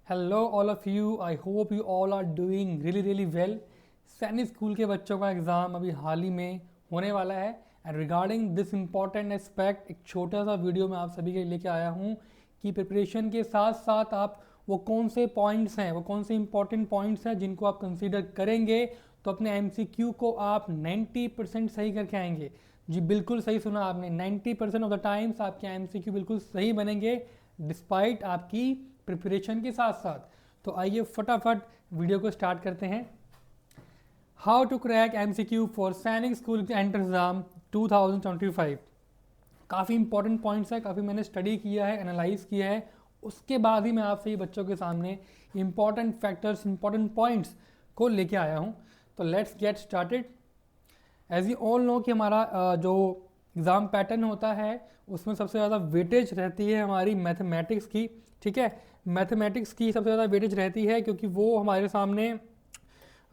Hello all of you, I hope you all are doing really well. Sainik school के बच्चों का exam अभी हाल ही में होने वाला है and regarding this important aspect एक छोटा सा वीडियो मैं आप सभी के लिए लेके आया हूँ कि प्रिपरेशन के साथ साथ आप वो कौन से पॉइंट्स हैं, वो कौन से इंपॉर्टेंट पॉइंट्स हैं जिनको आप कंसीडर करेंगे तो अपने एमसीक्यू को आप 90% सही करके आएंगे। जी बिल्कुल सही सुना आपने, 90% ऑफ द टाइम्स आपके एमसीक्यू बिल्कुल सही बनेंगे डिस्पाइट आपकी प्रिपरेशन के साथ साथ। तो आइए फटाफट वीडियो को स्टार्ट करते हैं। How to crack MCQ for Sainik school entrance exam 2025। काफ़ी इंपॉर्टेंट पॉइंट्स है, काफ़ी मैंने स्टडी किया है, एनालाइज किया है, उसके बाद ही मैं आपसे ये बच्चों के सामने इंपॉर्टेंट फैक्टर्स, इंपॉर्टेंट पॉइंट्स को लेके आया हूँ। तो let's get started. As you all know कि हमारा जो एग्ज़ाम पैटर्न होता है उसमें सबसे ज़्यादा वेटेज रहती है हमारी मैथमेटिक्स की। ठीक है, मैथमेटिक्स की सबसे ज़्यादा वेटेज रहती है क्योंकि वो हमारे सामने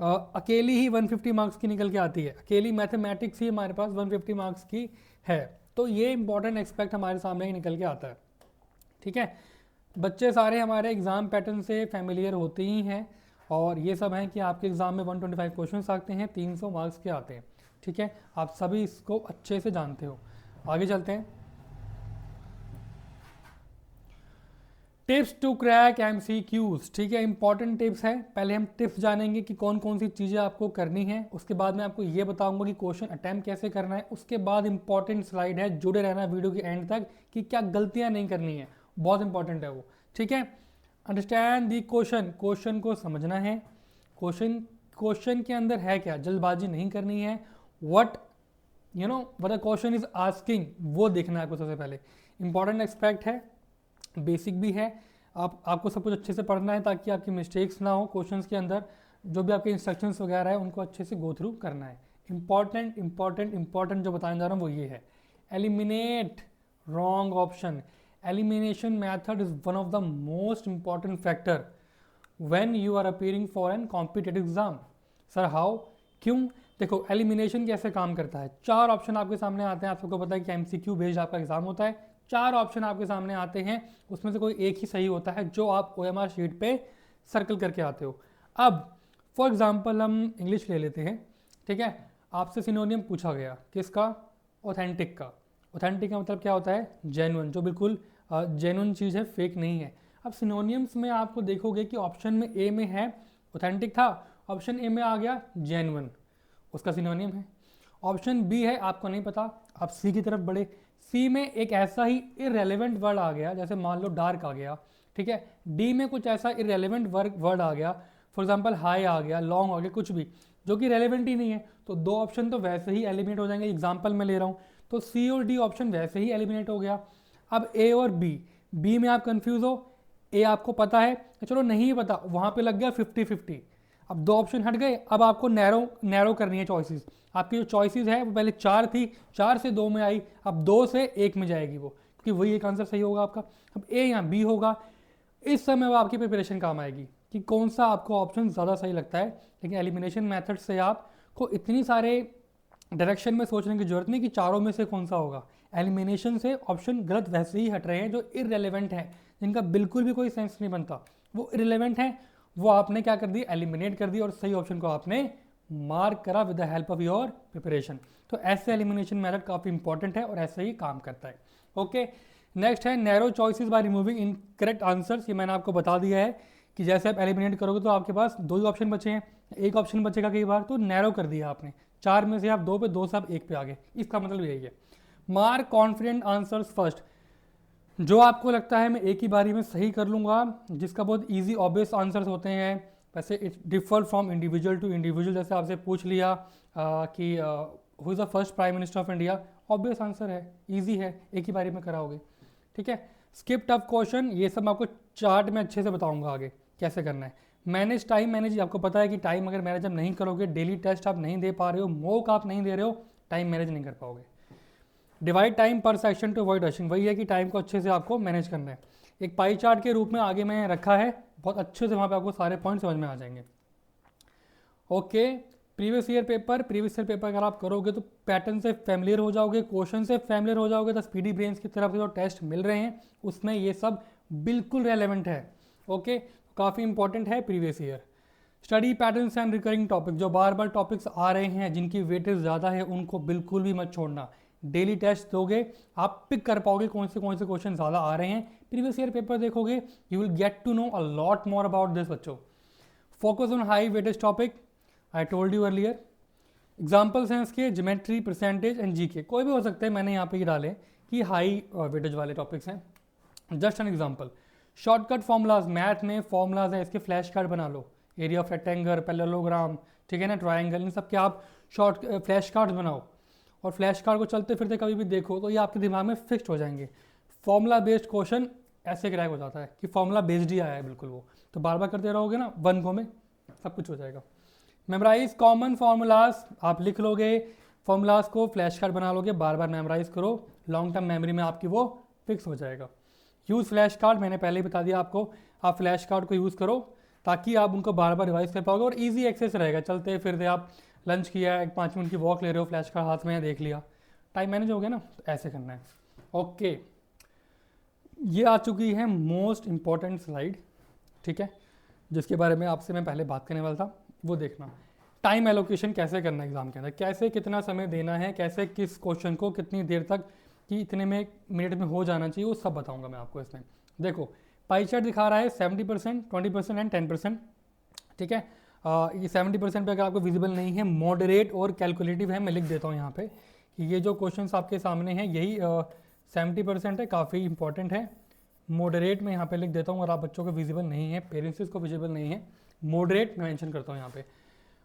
अकेली ही 150 मार्क्स की निकल के आती है। अकेली मैथमेटिक्स ही हमारे पास 150 मार्क्स की है, तो ये इंपॉर्टेंट एक्सपेक्ट हमारे सामने ही निकल के आता है। ठीक है, बच्चे सारे हमारे एग्ज़ाम पैटर्न से फैमिलियर होते ही हैं और ये सब हैं कि आपके एग्ज़ाम में 125 क्वेश्चंस आते हैं, 300 मार्क्स के आते हैं। ठीक है, आप सभी इसको अच्छे से जानते हो। आगे चलते हैं। Tips to crack MCQs. ठीक है, इंपॉर्टेंट टिप्स है। पहले हम टिप्स जानेंगे कि कौन कौन सी चीज़ें आपको करनी है, उसके बाद मैं आपको ये बताऊंगा कि क्वेश्चन अटैम्प्ट कैसे करना है। उसके बाद इंपॉर्टेंट स्लाइड है, जुड़े रहना वीडियो के एंड तक कि क्या गलतियां नहीं करनी है, बहुत इंपॉर्टेंट है वो। ठीक है, अंडरस्टैंड दी क्वेश्चन, क्वेश्चन को समझना है। क्वेश्चन के अंदर है क्या, जल्दबाजी नहीं करनी है। What what the question is asking वो देखना है आपको सबसे पहले। इंपॉर्टेंट एक्सपेक्ट है, बेसिक भी है। आपको सब कुछ अच्छे से पढ़ना है ताकि आपकी मिस्टेक्स ना हो क्वेश्चंस के अंदर। जो भी आपके इंस्ट्रक्शंस वगैरह है उनको अच्छे से गो थ्रू करना है। इंपॉर्टेंट जो बताने जा रहा हूँ वो ये है, eliminate wrong option. Elimination method is one of the most important factor when you are appearing for an competitive exam. Sir how, क्यों? देखो एलिमिनेशन कैसे काम करता है। 4 ऑप्शन आपके सामने आते हैं, आप सबको पता है कि एमसीक्यू बेस्ड आपका एग्जाम होता है। 4 ऑप्शन आपके सामने आते हैं, उसमें से कोई एक ही सही होता है जो आप ओएमआर शीट पे सर्कल करके आते हो। अब फॉर एग्जाम्पल हम इंग्लिश ले लेते हैं। ठीक है, आपसे सिनोनियम पूछा गया, किसका? ऑथेंटिक का। ऑथेंटिक का मतलब क्या होता है? जेन्युइन, जो बिल्कुल जेन्युइन चीज़ है, फेक नहीं है। अब सिनोनियम्स में आपको देखोगे कि ऑप्शन में ए में है ऑथेंटिक था, ऑप्शन ए में आ गया जेन्युइन, उसका सिनोनियम है। ऑप्शन बी है आपको नहीं पता, आप सी की तरफ बढ़े। सी में एक ऐसा ही इरेलीवेंट वर्ड आ गया, जैसे मान लो डार्क आ गया। ठीक है, डी में कुछ ऐसा इरेलीवेंट वर्ड आ गया, फॉर एग्जांपल हाई आ गया, लॉन्ग आ गया, कुछ भी जो कि रेलेवेंट ही नहीं है, तो 2 ऑप्शन तो वैसे ही एलिमिनेट हो जाएंगे। एग्जाम्पल मैं ले रहा हूँ, तो सी और डी ऑप्शन वैसे ही एलिमिनेट हो गया। अब ए और बी में आप कंफ्यूज हो, ए आपको पता है, चलो नहीं पता, वहां पे लग गया 50-50। अब 2 ऑप्शन हट गए, अब आपको नैरो करनी है चॉइसेस। आपकी जो चॉइसेस है वो पहले 4 थी, 4 से 2 में आई, अब 2 से 1 में जाएगी वो, क्योंकि वही एक आंसर सही होगा आपका। अब ए या बी होगा, इस समय वो आपकी प्रिपरेशन काम आएगी कि कौन सा आपको ऑप्शन ज़्यादा सही लगता है। लेकिन एलिमिनेशन मेथड से आपको इतनी सारे डायरेक्शन में सोचने की जरूरत नहीं कि चारों में से कौन सा होगा। एलिमिनेशन से ऑप्शन गलत वैसे ही हट रहे हैं जो इररेलेवेंट हैं, जिनका बिल्कुल भी कोई सेंस नहीं बनता, वो इररेलेवेंट है, वो आपने क्या कर दी, एलिमिनेट कर दी और सही ऑप्शन को आपने मार्क करा with the help of your preparation. तो ऐसे एलिमिनेशन मेथड काफ़ी इंपॉर्टेंट है और ऐसे ही काम करता है। ओके, नेक्स्ट है narrow choices by removing incorrect answers. ये मैंने आपको बता दिया है कि जैसे आप एलिमिनेट करोगे तो आपके पास 2 ही ऑप्शन बचे हैं, एक ऑप्शन बचेगा कई बार, तो नैरो कर दिया आपने, 4 में से आप 2 पे, 2 से आप 1 पे आ गए, इसका मतलब यही है। Mark confident answers first. जो आपको लगता है मैं एक ही बारी में सही कर लूँगा, जिसका बहुत इजी ऑब्वियस आंसर्स होते हैं, वैसे it differ from individual to individual. जैसे आपसे पूछ लिया कि who is the first prime minister of India, obvious answer है, इजी है, एक ही बारी में कराओगे। ठीक है, स्किप टफ क्वेश्चन, ये सब मैं आपको चार्ट में अच्छे से बताऊंगा आगे कैसे करना है। मैनेज टाइम मैनेज, आपको पता है कि टाइम अगर मैनेज आप नहीं करोगे, डेली टेस्ट आप नहीं दे पा रहे हो, मॉक आप नहीं दे रहे हो, टाइम मैनेज नहीं कर पाओगे। डिवाइड टाइम पर सेक्शन टू अवॉइड रशिंग, वही है कि टाइम को अच्छे से आपको मैनेज करना है। एक पाई चार्ट के रूप में आगे मैं रखा है, बहुत अच्छे से वहाँ पे आपको सारे पॉइंट समझ में आ जाएंगे। ओके, प्रीवियस ईयर पेपर अगर आप करोगे तो पैटर्न से फैमिलियर हो जाओगे, क्वेश्चन से फैमिलियर हो जाओगे, तो स्पीडी ब्रेन्स की तरफ से जो टेस्ट मिल रहे हैं उसमें ये सब बिल्कुल रेलेवेंट है। ओके, काफ़ी इंपॉर्टेंट है previous year. Study patterns and recurring topic, जो बार बार टॉपिक्स आ रहे हैं जिनकी वेटेज ज़्यादा है उनको बिल्कुल भी मत छोड़ना। डेली टेस्ट दोगे, आप पिक कर पाओगे कौन से क्वेश्चन ज़्यादा आ रहे हैं। प्रीवियस ईयर पेपर देखोगे, you will get to know a lot more about this बच्चों। Focus on high weightage topic, I told you earlier. Examples हैं इसके ज्योमेट्री, परसेंटेज एंड जीके, कोई भी हो सकते हैं, मैंने यहाँ पे ही डाले कि हाई वेटेज वाले टॉपिक्स हैं। Just an example, shortcut formulas, math में फॉर्मूलाज हैं इसके फ्लैश कार्ड बना लो। एरिया ऑफ रेक्टेंगल, पैरेललोग्राम, ठीक है ना, ट्राइंगल, इन सब के आप शॉर्ट फ्लैश कार्ड बनाओ और फ्लैश कार्ड को चलते फिरते कभी भी देखो तो ये आपके दिमाग में फिक्स्ड हो जाएंगे। फॉर्मूला बेस्ड क्वेश्चन ऐसे क्रैक हो जाता है कि फॉर्मूला बेस्ड ही आया है बिल्कुल, वो तो बार बार करते रहोगे ना, वन गो में सब कुछ हो जाएगा। मेमोराइज कॉमन फार्मूलाज, आप लिख लोगे, फार्मूलाज को फ्लैश कार्ड बना लोगे, बार बार मेमोराइज करो, लॉन्ग टर्म मेमोरी में आपकी वो फिक्स हो जाएगा। यूज़ फ्लैश कार्ड, मैंने पहले ही बता दिया आपको, आप फ्लैश कार्ड को यूज़ करो ताकि आप उनको बार बार रिवाइज कर पाओगे और इजी एक्सेस रहेगा। चलते फिरते आप लंच किया है, 5 मिनट की वॉक ले रहे हो, फ्लैश कार्ड हाथ में देख लिया, टाइम मैनेज हो गया ना, तो ऐसे करना है। ओके, ये आ चुकी है मोस्ट इंपॉर्टेंट स्लाइड, ठीक है, जिसके बारे में आपसे मैं पहले बात करने वाला था, वो देखना। टाइम एलोकेशन कैसे करना है एग्जाम के अंदर, कैसे कितना समय देना है, कैसे किस क्वेश्चन को कितनी देर तक कि इतने में मिनट में हो जाना चाहिए, वो सब बताऊंगा मैं आपको इसमें। देखो पाई चार्ट दिखा रहा है 70%, 20% एंड 10%, ठीक है। ये 70% पे अगर आपको विजिबल नहीं है, मॉडरेट और कैलकुलेटिव है, मैं लिख देता हूँ यहाँ पे कि ये जो क्वेश्चंस आपके सामने हैं यही 70% है, काफ़ी इंपॉर्टेंट है। मॉडरेट में यहाँ पे लिख देता हूँ, और आप बच्चों को विजिबल नहीं है, पेरेंट्स को विजिबल नहीं है, मॉडरेट मैं मेंशन करता हूँ यहाँ पे।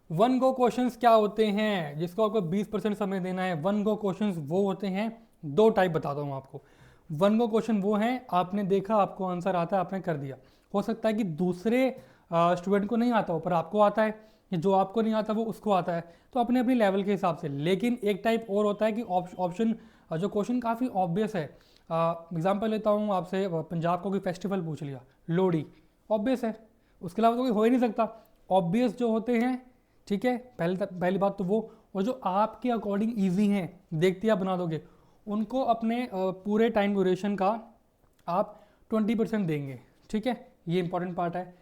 वन गो क्वेश्चंस क्या होते हैं, जिसको आपको 20% समय देना है। वन गो क्वेश्चंस वो होते हैं, दो टाइप बताता हूँ आपको। वन गो क्वेश्चन वो हैं, आपने देखा, आपको आंसर आता है, आपने कर दिया। हो सकता है कि दूसरे स्टूडेंट को नहीं आता हो पर आपको आता है, कि जो आपको नहीं आता वो उसको आता है, तो अपने अपने लेवल के हिसाब से। लेकिन एक टाइप और होता है कि ऑप्शन जो क्वेश्चन काफ़ी ऑब्वियस है। एग्जाम्पल लेता हूँ आपसे, पंजाब को कोई फेस्टिवल पूछ लिया, लोहड़ी, ऑब्वियस है, उसके अलावा तो कोई हो ही नहीं सकता। ऑब्वियस जो होते हैं, ठीक है, पहली बात तो वो, और जो आपके अकॉर्डिंग ईजी हैं, देखते आप बना दोगे, उनको अपने पूरे टाइम ड्यूरेशन का आप 20% देंगे, ठीक है, ये इंपॉर्टेंट पार्ट है।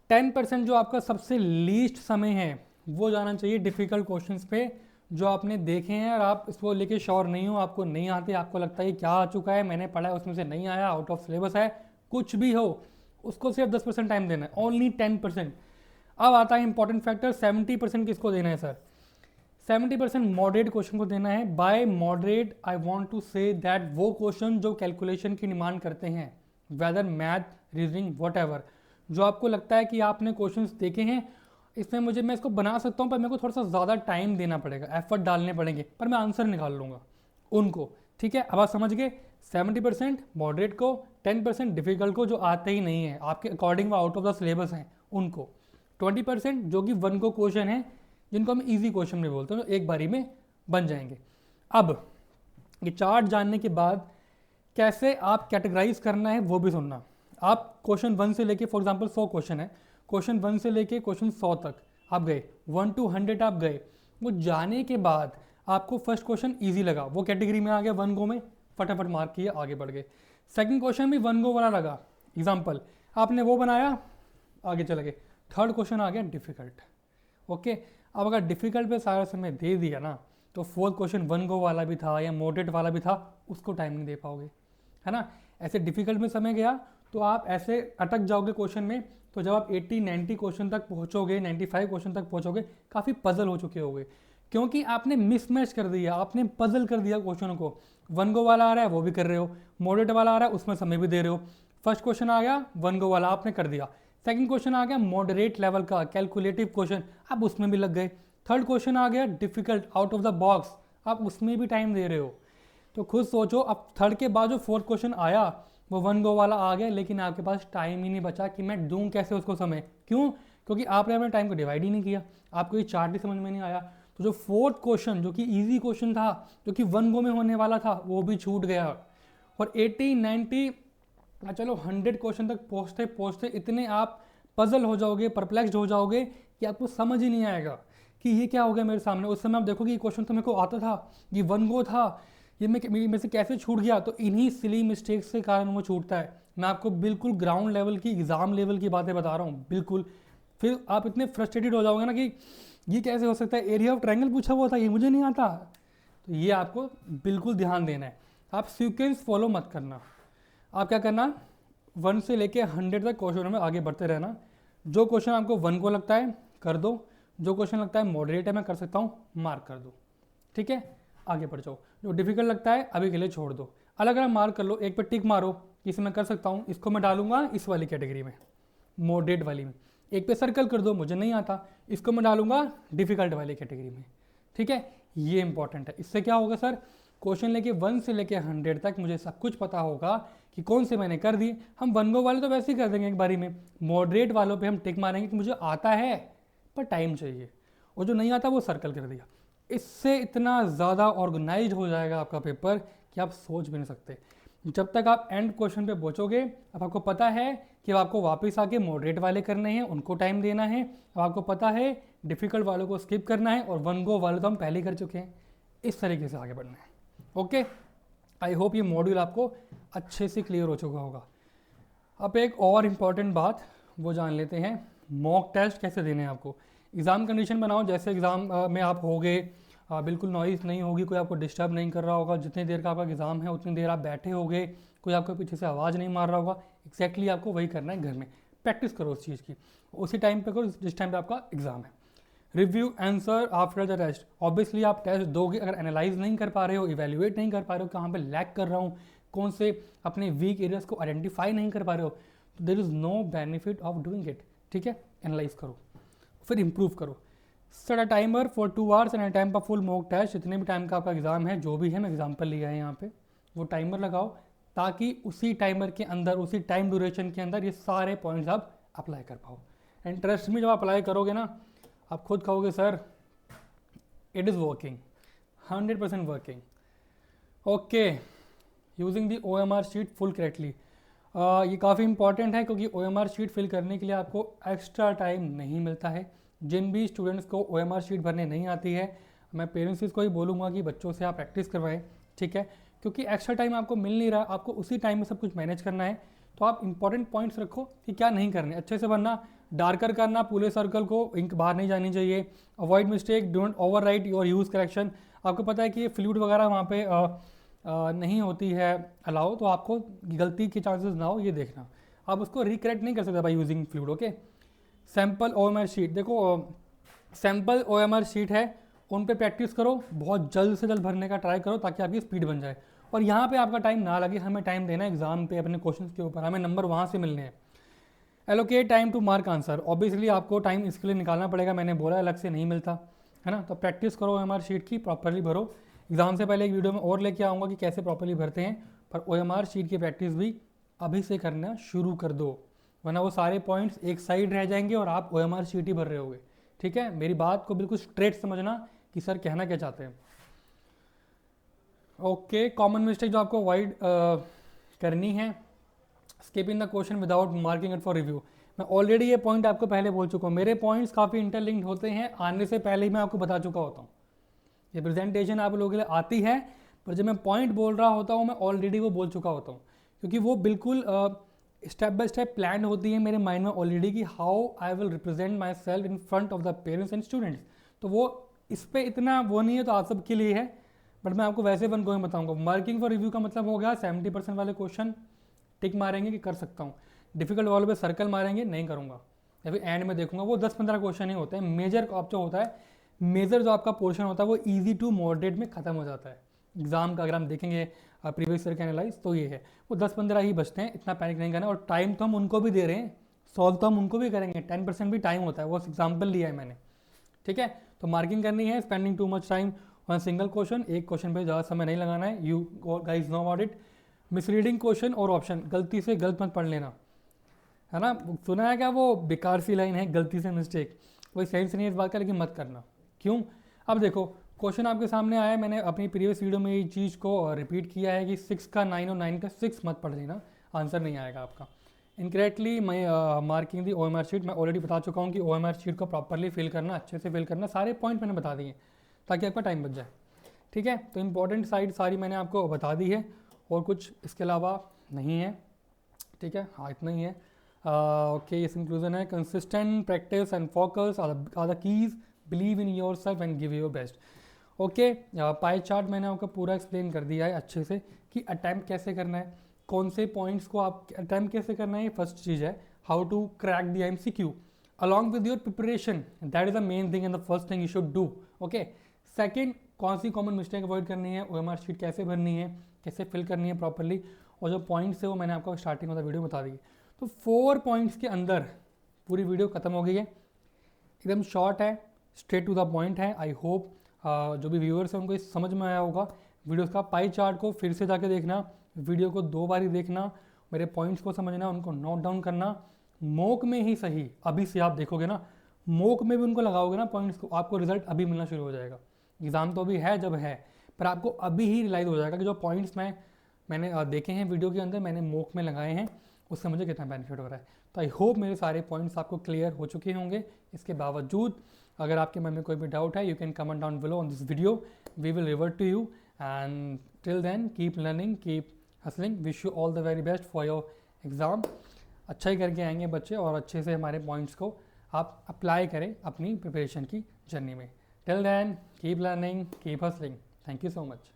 10% जो आपका सबसे लीस्ट समय है वो जाना चाहिए डिफ़िकल्ट क्वेश्चंस पे, जो आपने देखे हैं और आप इसको लेके श्योर नहीं हो, आपको नहीं आते, आपको लगता है क्या आ चुका है, मैंने पढ़ा है उसमें से नहीं आया, आउट ऑफ सिलेबस है, कुछ भी हो, उसको सिर्फ 10% टाइम देना है, ओनली 10%। अब आता है इंपॉर्टेंट फैक्टर, 70% किसको देना है सर? 70% मॉडरेट क्वेश्चन को देना है। By moderate I want to say that वो क्वेश्चन जो कैलकुलेशन की डिमांड करते हैं, वेदर मैथ, रीजनिंग, व्हाटएवर, जो आपको लगता है कि आपने क्वेश्चंस देखे हैं, इसमें मैं इसको बना सकता हूँ पर मेरे को थोड़ा सा ज़्यादा टाइम देना पड़ेगा, एफर्ट डालने पड़ेंगे, पर मैं आंसर निकाल लूँगा उनको, ठीक है। अब आप समझ गए, 70% मॉडरेट को, 10% डिफिकल्ट को जो आते ही नहीं है, आपके अकॉर्डिंग वो आउट ऑफ द सिलेबस हैं उनको, 20% जो कि वन को क्वेश्चन है, जिनको हम इजी क्वेश्चन में बोलते हैं, तो एक बारी में बन जाएंगे। अब ये चार्ट जानने के बाद कैसे आप कैटेगराइज करना है वो भी सुनना। आप क्वेश्चन 1 से लेके, फॉर एग्जांपल 100 क्वेश्चन है, क्वेश्चन 1 से लेके क्वेश्चन 100 तक आप गए, 1 to 100 आप गए, वो जाने के बाद आपको फर्स्ट क्वेश्चन इजी लगा, वो कैटेगरी में आ गया, वन गो में फटाफट मार्क किया, आगे बढ़ गए। सेकंड क्वेश्चन भी वन गो वाला लगा, एग्जांपल आपने वो बनाया, आगे चले गए। थर्ड क्वेश्चन आ गया डिफिकल्ट, ओके। अब अगर डिफिकल्ट पे सारा समय दे दिया ना, तो फोर्थ क्वेश्चन वन गो वाला भी था या मॉडरेट वाला भी था, उसको टाइम नहीं दे पाओगे, है ना। ऐसे डिफिकल्ट में समय गया तो आप ऐसे अटक जाओगे क्वेश्चन में, तो जब आप 80-90 क्वेश्चन तक पहुंचोगे, 95 क्वेश्चन तक पहुंचोगे, काफ़ी पजल हो चुके होगे, क्योंकि आपने मिसमैच कर दिया, आपने पजल कर दिया क्वेश्चन को। वन गो वाला आ रहा है वो भी कर रहे हो, मॉडरेट वाला आ रहा है उसमें समय भी दे रहे हो। फर्स्ट क्वेश्चन आ गया वन गो वाला, आपने कर दिया। सेकंड क्वेश्चन आ गया मॉडरेट लेवल का कैलकुलेटिव क्वेश्चन, आप उसमें भी लग गए। थर्ड क्वेश्चन आ गया difficult out of the box, आप उसमें भी टाइम दे रहे हो। तो खुद सोचो, अब थर्ड के बाद जो फोर्थ क्वेश्चन आया वो वन गो वाला आ गया, लेकिन आपके पास टाइम ही नहीं बचा कि मैं दूं कैसे उसको समय। क्यों? क्योंकि आपने अपने टाइम को डिवाइड ही नहीं किया, आपको ये चार्ट ही समझ में नहीं आया। तो जो फोर्थ क्वेश्चन, जो कि इजी क्वेश्चन था, जो कि वन गो में होने वाला था, वो भी छूट गया। और 80-90 चलो 100 क्वेश्चन तक पहुँचते पहुँचते इतने आप पजल हो जाओगे, परप्लेक्स्ड हो जाओगे कि आपको समझ ही नहीं आएगा कि ये क्या हो गया मेरे सामने। उस समय आप देखोगे ये क्वेश्चन तो मेरे को आता था, ये वन गो था, ये मेरे से कैसे छूट गया। तो इन्हीं सिली मिस्टेक्स के कारण वो छूटता है। मैं आपको बिल्कुल ग्राउंड लेवल की, एग्ज़ाम लेवल की बातें बता रहा हूँ बिल्कुल। फिर आप इतने फ्रस्ट्रेटेड हो जाओगे ना कि ये कैसे हो सकता है, एरिया ऑफ ट्रायंगल पूछा हुआ था, ये मुझे नहीं आता। तो ये आपको बिल्कुल ध्यान देना है। आप सीक्वेंस फॉलो मत करना। आप क्या करना, 1 से लेके 100 तक क्वेश्चनों में आगे बढ़ते रहना। जो क्वेश्चन आपको 1 को लगता है कर दो, जो क्वेश्चन लगता है मॉडरेट है मैं कर सकता हूँ, मार्क कर दो, ठीक है, आगे बढ़ जाओ। जो डिफिकल्ट लगता है अभी के लिए छोड़ दो, अलग अलग मार्क कर लो। एक पे टिक मारो, इसे मैं कर सकता हूँ, इसको मैं डालूंगा इस वाली कैटेगरी में, मॉडरेट वाली में। एक पे सर्कल कर दो, मुझे नहीं आता, इसको मैं डालूंगा डिफिकल्ट वाली कैटेगरी में, ठीक है। ये इंपॉर्टेंट है। इससे क्या होगा सर, क्वेश्चन लेके 1 से लेके 100 तक मुझे सब कुछ पता होगा कि कौन से मैंने कर दिए। हम 1 गो वाले तो वैसे ही कर देंगे एक बारी में, मॉडरेट वालों पे हम टिक मारेंगे कि मुझे आता है पर टाइम चाहिए, और जो नहीं आता वो सर्कल कर दिया। इससे इतना ज़्यादा ऑर्गेनाइज हो जाएगा आपका पेपर कि आप सोच भी नहीं सकते। जब तक आप एंड क्वेश्चन पे पहुँचोगे, अब आपको पता है कि आपको वापस आके मॉडरेट वाले करने हैं, उनको टाइम देना है। अब आपको पता है डिफ़िकल्ट वालों को स्किप करना है, और 1 गो वाले तो हम पहले ही कर चुके हैं। इस तरीके से आगे बढ़ना है। ओके, आई होप ये मॉड्यूल आपको अच्छे से क्लियर हो चुका होगा। अब एक और इम्पॉर्टेंट बात वो जान लेते हैं, मॉक टेस्ट कैसे देने हैं आपको। एग्ज़ाम कंडीशन बनाओ जैसे एग्ज़ाम में आप होगे, बिल्कुल नॉइज़ नहीं होगी, कोई आपको डिस्टर्ब नहीं कर रहा होगा। जितनी देर का आपका एग्ज़ाम है उतनी देर आप बैठे होगे, कोई आपको पीछे से आवाज़ नहीं मार रहा होगा। एक्जैक्टली आपको वही करना है घर में, प्रैक्टिस करो उस चीज़ की, उसी टाइम पे करो जिस टाइम पे आपका एग्ज़ाम है। Review answer after the test, obviously आप टेस्ट दोगे, अगर एनालाइज नहीं कर पा रहे हो, इवेल्युएट नहीं कर पा रहे हो, कहाँ पे लैग कर रहा हूँ, कौन से अपने वीक एरियाज को आइडेंटिफाई नहीं कर पा रहे हो, तो there is no benefit of doing it, ठीक है। एनालाइज करो फिर इंप्रूव करो। Set a timer for 2 hours and time पर फुल मॉक टेस्ट। जितने भी टाइम का आपका एग्जाम है, जो भी है, मैं एग्जाम्पल लिया है यहाँ पे, वो टाइमर लगाओ, ताकि उसी टाइमर के अंदर, उसी टाइम ड्यूरेशन के अंदर ये सारे पॉइंट्स आप अप्लाई कर पाओ। एंड ट्रस्ट में जब आप अप्लाई करोगे ना, आप खुद कहोगे sir it is working, 100% working. Okay, using the OMR sheet full correctly. ये काफ़ी इंपॉर्टेंट है, क्योंकि OMR शीट फिल करने के लिए आपको एक्स्ट्रा टाइम नहीं मिलता है। जिन भी स्टूडेंट्स को OMR शीट भरने नहीं आती है, मैं पेरेंट्स को ही बोलूँगा कि बच्चों से आप प्रैक्टिस करवाएं, ठीक है, क्योंकि एक्स्ट्रा टाइम आपको मिल नहीं रहा, आपको उसी टाइम में सब कुछ मैनेज करना है। तो आप इंपॉर्टेंट पॉइंट्स रखो कि क्या नहीं करने, अच्छे से भरना, डार्कर करना, पूरे सर्कल को, इंक बाहर नहीं जानी चाहिए, avoid mistake, don't over right your use correction. आपको पता है कि ये फ्लूइड वगैरह वहाँ पे नहीं होती है अलाउ, तो आपको गलती के चांसेस ना हो ये देखना। आप उसको रिकरेक्ट नहीं कर सकते by using fluid. Okay, sample OMR sheet देखो, सैम्पल OMR शीट है, उन पे प्रैक्टिस करो, बहुत जल्द से जल्द भरने का ट्राई करो ताकि आपकी स्पीड बन जाए। और यहाँ पे आपका टाइम ना लगे, हमें टाइम देना है एग्जाम पे अपने क्वेश्चंस के ऊपर, हमें नंबर वहाँ से मिलने हैं। Allocate time to mark answer, obviously आपको टाइम इसके लिए निकालना पड़ेगा, मैंने बोला अलग से नहीं मिलता है ना। तो प्रैक्टिस करो OMR शीट की, प्रॉपरली भरो। एग्जाम से पहले एक वीडियो में और लेके आऊँगा कि कैसे प्रॉपरली भरते हैं, पर OMR शीट की प्रैक्टिस भी अभी से करना शुरू कर दो, वरना वो सारे पॉइंट्स एक साइड रह जाएंगे और आप OMR शीट ही भर रहे होगे, ठीक है। मेरी बात को बिल्कुल स्ट्रेट समझना कि सर कहना क्या चाहते हैं। ओके, कॉमन मिस्टेक जो आपको अवॉइड करनी है, skipping the question without marking it for review. मैं ऑलरेडी ये पॉइंट आपको पहले बोल चुका हूँ, मेरे पॉइंट्स काफ़ी इंटरलिंक्ड होते हैं, आने से पहले ही मैं आपको बता चुका होता हूँ। ये प्रेजेंटेशन आप लोगों के लिए आती है, पर जब मैं पॉइंट बोल रहा होता हूँ मैं ऑलरेडी वो बोल चुका होता हूँ, क्योंकि वो बिल्कुल स्टेप बाय स्टेप प्लान होती है मेरे माइंड में ऑलरेडी कि how I will represent my self in front of the parents and students. तो वो इस पर इतना वो नहीं है, तो आप सबके लिए है, बट मैं आपको वैसे वन गोइंग बताऊंगा। मार्किंग फॉर रिव्यू का मतलब हो गया 70% वाले क्वेश्चन टिक मारेंगे कि कर सकता हूँ, डिफिकल्ट वालों पे सर्कल मारेंगे नहीं करूँगा, या फिर एंड में देखूंगा। वो 10-15 क्वेश्चन ही होते हैं। मेजर आप जो होता है, मेजर जो आपका पोर्शन होता है वो ईजी टू मॉडरेट में खत्म हो जाता है एग्जाम का। अगर हम देखेंगे प्रीवियस ईयर के एनालाइज, तो ये है वो 10-15 ही बचते हैं, इतना पैनिक नहीं करना। और टाइम तो हम उनको भी दे रहे हैं, सॉल्व तो हम उनको भी करेंगे, 10% भी टाइम होता है, वो एग्जाम्पल लिया है मैंने, ठीक है। तो मार्किंग करनी है, spending too much time on single question, एक क्वेश्चन पे ज़्यादा समय नहीं लगाना है। You guys know about it. Misreading question और ऑप्शन, गलती से गलत मत पढ़ लेना, है ना। सुना है क्या वो बेकार सी लाइन है, गलती से मिस्टेक, कोई सेंस नहीं है इस बात का, लेकिन मत करना। क्यों? अब देखो क्वेश्चन आपके सामने आया है, मैंने अपनी प्रीवियस वीडियो में ये चीज़ को रिपीट किया है कि 6 का 9 और 9 का 6 मत पढ़ लेना, आंसर नहीं आएगा आपका। इनकरेक्टली मैं मार्किंग दी OMR शीट, मैं ऑलरेडी बता चुका हूँ कि OMR शीट को प्रॉपरली फिल करना, अच्छे से फिल करना, सारे पॉइंट मैंने बता दिए ताकि आपका टाइम बच जाए, ठीक है। तो इंपॉर्टेंट साइड सारी मैंने आपको बता दी है, और कुछ इसके अलावा नहीं है। ठीक है, हाँ इतना ही है। ओके, इस इंक्लूजन है consistent practice and focus are the keys, believe in yourself and give your best. Okay, pie chart मैंने आपको पूरा एक्सप्लेन कर दिया है अच्छे से कि अटैम्प्ट कैसे करना है, कौन से पॉइंट्स को आप अटैम्प्ट कैसे करना है। ये फर्स्ट चीज़ है, how to crack the MCQ along with your preparation, that is the main thing and the first thing you should do. Okay, second, कौन सी कॉमन मिस्टेक अवॉइड करनी है, OMR शीट कैसे भरनी है, कैसे फिल करनी है प्रॉपरली, और जो पॉइंट्स है वो मैंने आपको स्टार्टिंग में वीडियो बता दी। तो 4 पॉइंट्स के अंदर पूरी वीडियो खत्म हो गई है, एकदम शॉर्ट है, स्ट्रेट टू द पॉइंट है। आई होप जो भी व्यूअर्स हैं उनको समझ में आया होगा। वीडियोस का पाई चार्ट को फिर से जाके देखना, वीडियो को 2 बार ही देखना, मेरे पॉइंट्स को समझना, उनको नोट डाउन करना। मॉक में ही सही, अभी से आप देखोगे ना, मॉक में भी उनको लगाओगे ना पॉइंट्स को, आपको रिजल्ट अभी मिलना शुरू हो जाएगा। एग्ज़ाम तो अभी है जब है, पर आपको अभी ही रियलाइज़ हो जाएगा कि जो पॉइंट्स मैंने देखे हैं वीडियो के अंदर, मैंने मॉक में लगाए हैं, उससे मुझे कितना बेनिफिट हो रहा है। तो आई होप मेरे सारे पॉइंट्स आपको क्लियर हो चुके होंगे। इसके बावजूद अगर आपके मन में कोई भी डाउट है, you can comment down below on this video, we will revert to you. And till then keep learning, keep hustling, wish you all the very best for your exam. अच्छा ही करके आएंगे बच्चे, और अच्छे से हमारे पॉइंट्स को आप अप्लाई करें अपनी प्रिपरेशन की जर्नी में। Till then keep learning, keep hustling. Thank you so much.